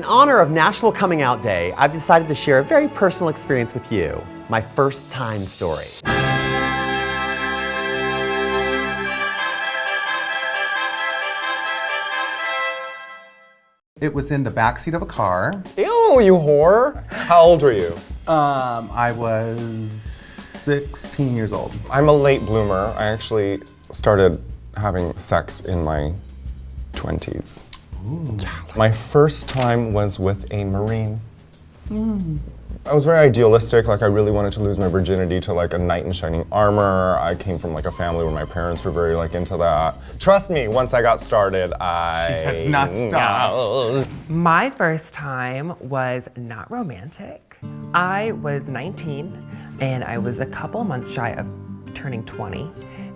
honor of National Coming Out Day, I've decided to share a very personal experience with you, my first time story. It was in the backseat of a car. Ew, you whore. How old were you? I was 16 years old. I'm a late bloomer. I actually started having sex in my 20s. Ooh. My first time was with a Marine. I was very idealistic, like I really wanted to lose my virginity to like a knight in shining armor. I came from like a family where my parents were very like into that. Trust me, once I got started, She has not stopped. My first time was not romantic. I was 19 and I was a couple months shy of turning 20.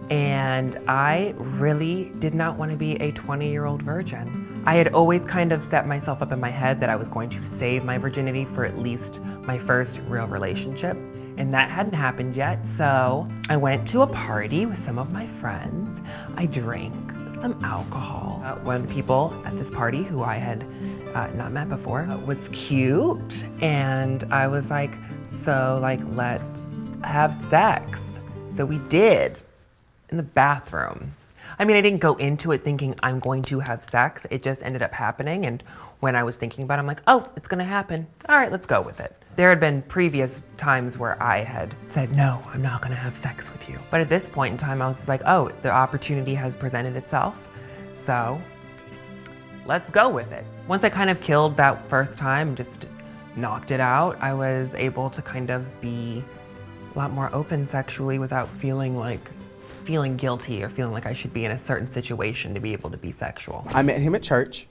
And I really did not want to be a 20-year-old virgin. I had always kind of set myself up in my head that I was going to save my virginity for at least my first real relationship, and that hadn't happened yet, so I went to a party with some of my friends. I drank some alcohol. One of the people at this party who I had not met before was cute, and I was like, so like, let's have sex. So we did. In the bathroom. I mean, I didn't go into it thinking I'm going to have sex. It just ended up happening. And when I was thinking about it, I'm like, oh, it's gonna happen. All right, let's go with it. There had been previous times where I had said, no, I'm not gonna have sex with you. But at this point in time, I was just like, oh, the opportunity has presented itself. So let's go with it. Once I kind of killed that first time, just knocked it out, I was able to kind of be a lot more open sexually without feeling guilty or feeling like I should be in a certain situation to be able to be sexual. I met him at church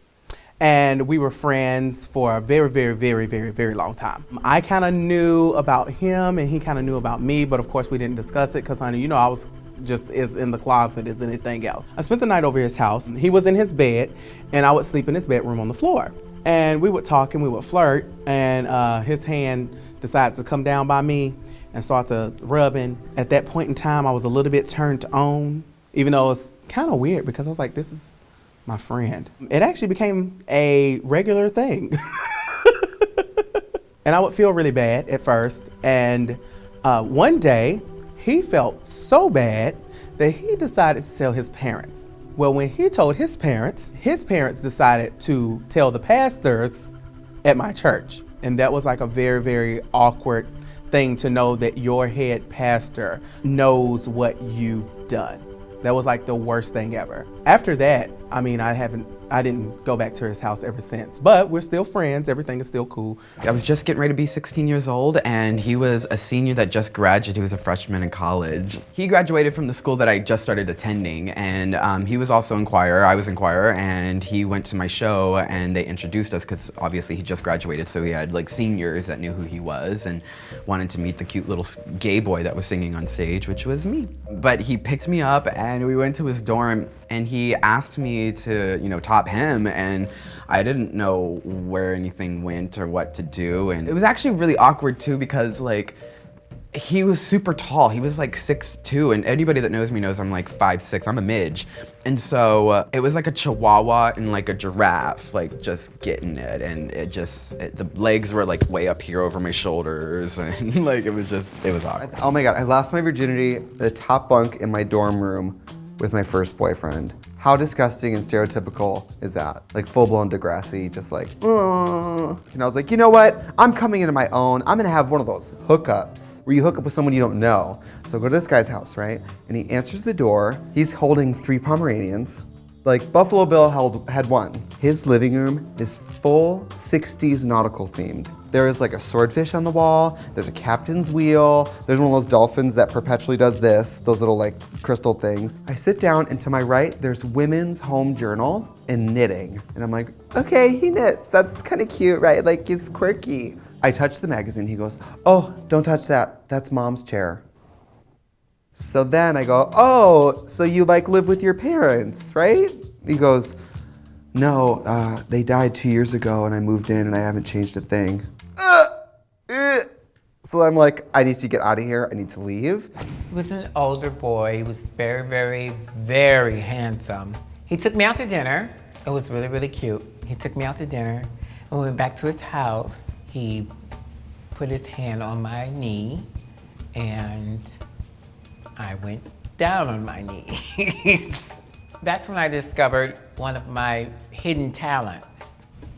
and we were friends for a very, very, very, very, very long time. I kind of knew about him and he kind of knew about me, but of course we didn't discuss it because, honey, you know, I was just as in the closet as anything else. I spent the night over his house. He was in his bed and I would sleep in his bedroom on the floor. And we would talk and we would flirt, and his hand decided to come down by me and start to rubbing. At that point in time, I was a little bit turned on, even though it's kind of weird because I was like, this is my friend. It actually became a regular thing. And I would feel really bad at first. And one day, he felt so bad that he decided to tell his parents. Well, when he told his parents decided to tell the pastors at my church. And that was like a very, very awkward thing to know that your head pastor knows what you've done. That was like the worst thing ever. After that, I mean, I didn't go back to his house ever since, but we're still friends. Everything is still cool. I was just getting ready to be 16 years old, and he was a senior that just graduated. He was a freshman in college. He graduated from the school that I just started attending, and he was also in choir. I was in choir, and he went to my show, and they introduced us because obviously he just graduated, so he had like seniors that knew who he was and wanted to meet the cute little gay boy that was singing on stage, which was me. But he picked me up, and we went to his dorm, and he asked me to, you know, top him, and I didn't know where anything went or what to do. And it was actually really awkward too because like he was super tall. He was like 6'2", and anybody that knows me knows I'm like 5'6". I'm a midge. And so it was like a chihuahua and like a giraffe, like just getting it. And the legs were like way up here over my shoulders, and like it was awkward. Oh my God, I lost my virginity at the top bunk in my dorm room with my first boyfriend. How disgusting and stereotypical is that? Like full-blown Degrassi, just like, and I was like, you know what? I'm coming into my own. I'm gonna have one of those hookups where you hook up with someone you don't know. So I go to this guy's house, right? And he answers the door. He's holding 3 Pomeranians. Like Buffalo Bill had one. His living room is full 60s nautical themed. There is like a swordfish on the wall, there's a captain's wheel, there's one of those dolphins that perpetually does this, those little like crystal things. I sit down and to my right, there's Women's Home Journal and knitting. And I'm like, okay, he knits, that's kind of cute, right? Like it's quirky. I touch the magazine, he goes, oh, don't touch that, that's Mom's chair. So then I go, oh, so you like live with your parents, right? He goes, no, they died 2 years ago and I moved in and I haven't changed a thing. So I'm like, I need to get out of here, I need to leave. He was an older boy, he was very, very, very handsome. He took me out to dinner. It was really, really cute. He took me out to dinner When we went back to his house, he put his hand on my knee, and I went down on my knee. That's when I discovered one of my hidden talents.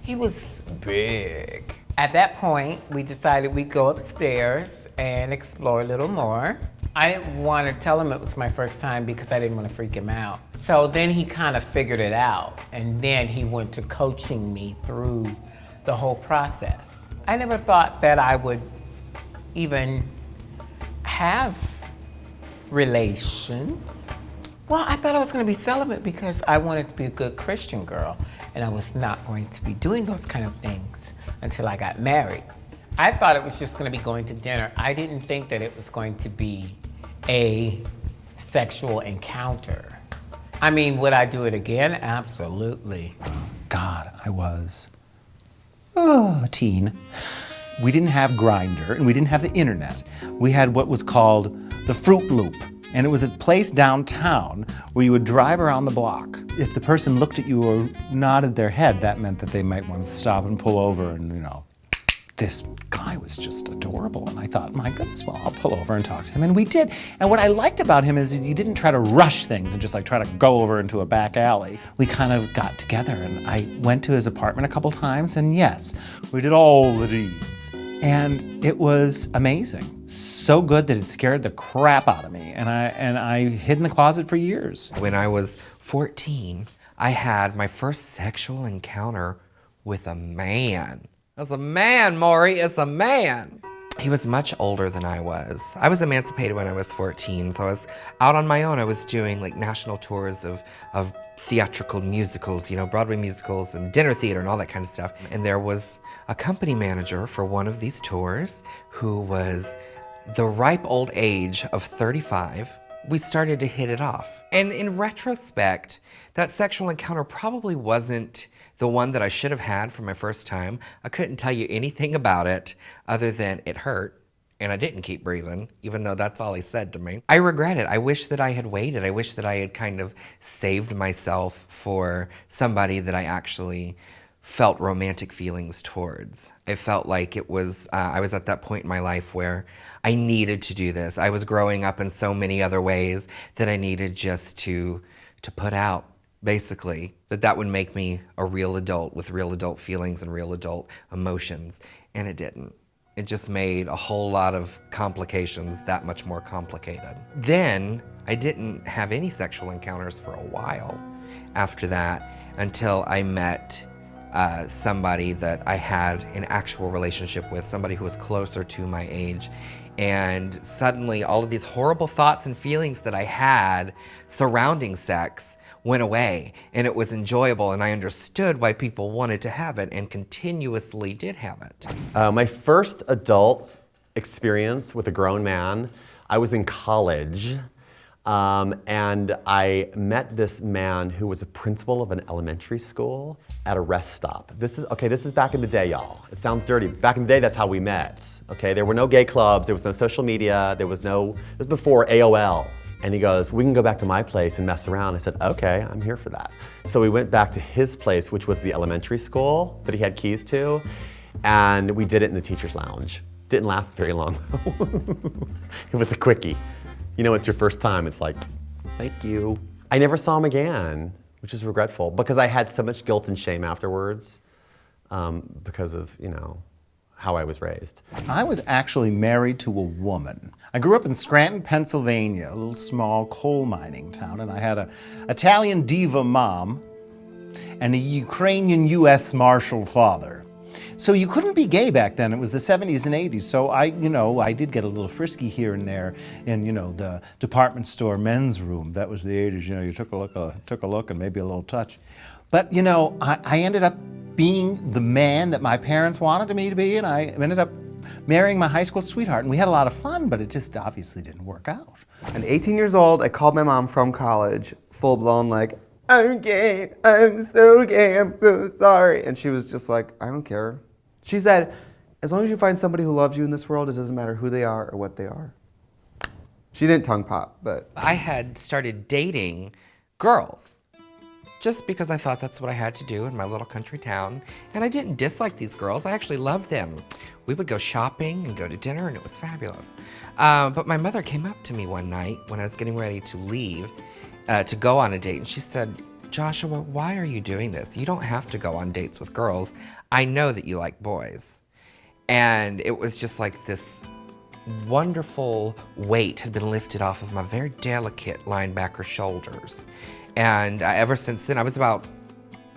He was big. At that point, we decided we'd go upstairs and explore a little more. I didn't want to tell him it was my first time because I didn't want to freak him out. So then he kind of figured it out, and then he went to coaching me through the whole process. I never thought that I would even have relations. Well, I thought I was going to be celibate because I wanted to be a good Christian girl, and I was not going to be doing those kind of things until I got married. I thought it was just going to be going to dinner. I didn't think that it was going to be a sexual encounter. I mean, would I do it again? Absolutely. God, I was a teen. We didn't have Grindr, and we didn't have the internet. We had what was called the Fruit Loop, and it was a place downtown where you would drive around the block. If the person looked at you or nodded their head, that meant that they might want to stop and pull over, and this guy was just adorable. And I thought, my goodness, well, I'll pull over and talk to him. And we did. And what I liked about him is he didn't try to rush things and just try to go over into a back alley. We kind of got together, and I went to his apartment a couple times, and yes, we did all the deeds. And it was amazing. So good that it scared the crap out of me. And I hid in the closet for years. When I was 14, I had my first sexual encounter with a man. It's a man, Maury, it's a man. He was much older than I was. I was emancipated when I was 14, so I was out on my own. I was doing national tours of theatrical musicals, Broadway musicals and dinner theater and all that kind of stuff. And there was a company manager for one of these tours who was the ripe old age of 35. We started to hit it off. And in retrospect, that sexual encounter probably wasn't the one that I should have had for my first time. I couldn't tell you anything about it other than it hurt, and I didn't keep breathing, even though that's all he said to me. I regret it. I wish that I had waited. I wish that I had kind of saved myself for somebody that I actually felt romantic feelings towards. I felt like it was, I was at that point in my life where I needed to do this. I was growing up in so many other ways that I needed just to put out, basically, that would make me a real adult with real adult feelings and real adult emotions, and it didn't. It just made a whole lot of complications that much more complicated. Then, I didn't have any sexual encounters for a while after that until I met somebody that I had an actual relationship with, somebody who was closer to my age. And suddenly all of these horrible thoughts and feelings that I had surrounding sex went away, and it was enjoyable, and I understood why people wanted to have it and continuously did have it. My first adult experience with a grown man, I was in college, and I met this man who was a principal of an elementary school at a rest stop. This is back in the day, y'all. It sounds dirty. Back in the day, that's how we met. Okay, there were no gay clubs, there was no social media, it was before AOL. And he goes, we can go back to my place and mess around. I said, okay, I'm here for that. So we went back to his place, which was the elementary school that he had keys to, and we did it in the teacher's lounge. Didn't last very long. It was a quickie. It's your first time, it's like, thank you. I never saw him again, which is regretful, because I had so much guilt and shame afterwards because of, how I was raised. I was actually married to a woman. I grew up in Scranton, Pennsylvania, a little small coal mining town, and I had an Italian diva mom and a Ukrainian U.S. Marshal father. So you couldn't be gay back then. It was the 70s and 80s. So I did get a little frisky here and there in, the department store men's room. That was the 80s. You took a look and maybe a little touch. But I ended up being the man that my parents wanted me to be, and I ended up marrying my high school sweetheart, and we had a lot of fun, but it just obviously didn't work out. At 18 years old, I called my mom from college, full blown I'm gay, I'm so gay, I'm so sorry. And she was just like, I don't care. She said, as long as you find somebody who loves you in this world, it doesn't matter who they are or what they are. She didn't tongue pop, but. I had started dating girls. just because I thought that's what I had to do in my little country town. And I didn't dislike these girls, I actually loved them. We would go shopping and go to dinner, and it was fabulous. But my mother came up to me one night when I was getting ready to leave to go on a date, and she said, Joshua, why are you doing this? You don't have to go on dates with girls. I know that you like boys. And it was just like this wonderful weight had been lifted off of my very delicate linebacker shoulders. And ever since then, I was about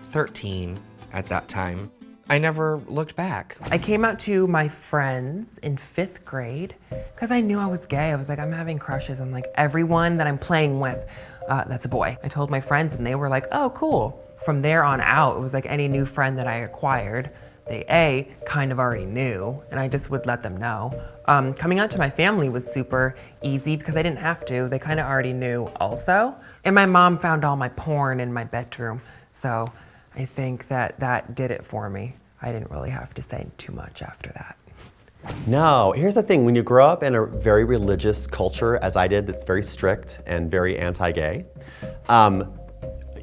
13 at that time, I never looked back. I came out to my friends in 5th grade because I knew I was gay. I was like, I'm having crushes. I'm like, everyone that I'm playing with, that's a boy. I told my friends and they were like, oh, cool. From there on out, it was like any new friend that I acquired, they kind of already knew, and I just would let them know. Coming out to my family was super easy because I didn't have to. They kind of already knew also. And my mom found all my porn in my bedroom, so I think that did it for me. I didn't really have to say too much after that. No, here's the thing. When you grow up in a very religious culture, as I did, that's very strict and very anti-gay,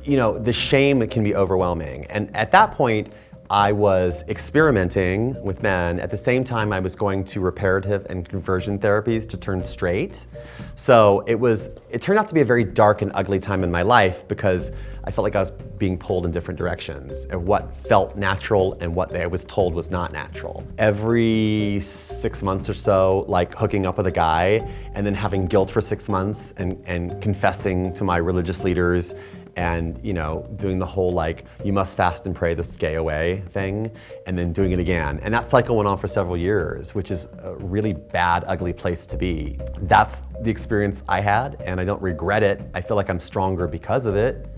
you know, the shame can be overwhelming. And at that point, I was experimenting with men. At the same time, I was going to reparative and conversion therapies to turn straight. So it turned out to be a very dark and ugly time in my life because I felt like I was being pulled in different directions of what felt natural and what I was told was not natural. Every 6 months or so, like hooking up with a guy and then having guilt for 6 months and confessing to my religious leaders and, you know, doing the whole like, you must fast and pray this gay away thing, and then doing it again. And that cycle went on for several years, which is a really bad, ugly place to be. That's the experience I had, and I don't regret it. I feel like I'm stronger because of it,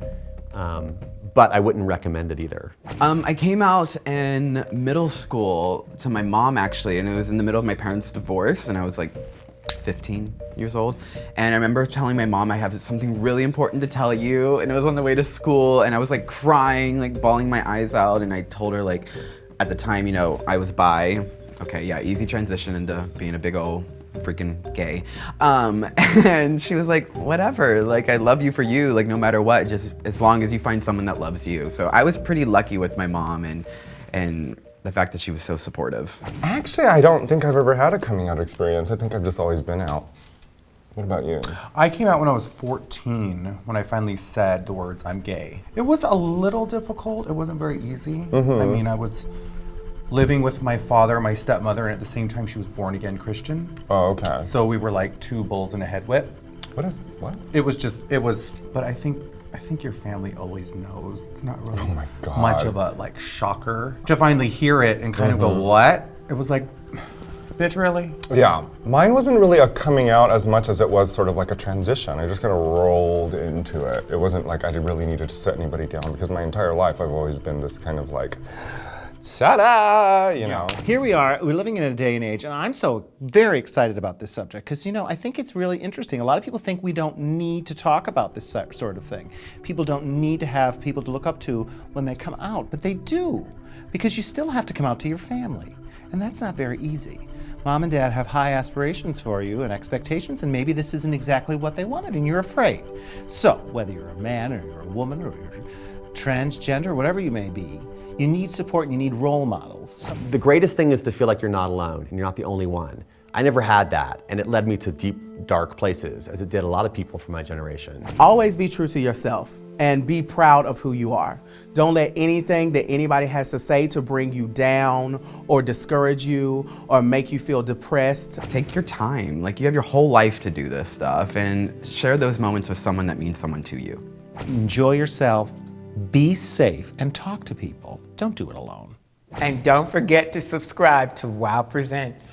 but I wouldn't recommend it either. I came out in middle school to my mom, actually, and it was in the middle of my parents' divorce, and I was like 15 years old. And I remember telling my mom, I have something really important to tell you, and it was on the way to school, and I was like crying, like bawling my eyes out, and I told her, like, at the time, you know, I was bi. Okay, yeah, easy transition into being a big old freaking gay. And she was like, whatever, like, I love you for you, like, no matter what, just as long as you find someone that loves you. So I was pretty lucky with my mom and the fact that she was so supportive. Actually, I don't think I've ever had a coming out experience. I think I've just always been out. What about you? I came out when I was 14, when I finally said the words, I'm gay. It was a little difficult. It wasn't very easy. I mean, I was living with my father, my stepmother, and at the same time she was born again Christian. Oh, okay. So we were like two bulls in a head whip. What? But I think your family always knows. It's not really Oh my God. much of a like shocker. To finally hear it and kind of go, what? It was like, bitch, really? Yeah, mine wasn't really a coming out as much as it was sort of like a transition. I just kind of rolled into it. It wasn't like I really needed to set anybody down because my entire life I've always been this kind of like, ta-da, you know. Here we are, we're living in a day and age, and I'm so very excited about this subject because, you know, I think it's really interesting. A lot of people think we don't need to talk about this sort of thing. People don't need to have people to look up to when they come out, but they do, because you still have to come out to your family, and that's not very easy. Mom and Dad have high aspirations for you and expectations, and maybe this isn't exactly what they wanted, and you're afraid. So, whether you're a man or you're a woman or you're transgender, whatever you may be, you need support and you need role models. The greatest thing is to feel like you're not alone and you're not the only one. I never had that, and it led me to deep, dark places, as it did a lot of people from my generation. Always be true to yourself and be proud of who you are. Don't let anything that anybody has to say to bring you down or discourage you or make you feel depressed. Take your time. Like, you have your whole life to do this stuff, and share those moments with someone that means someone to you. Enjoy yourself, be safe, and talk to people. Don't do it alone. And don't forget to subscribe to WOW Presents.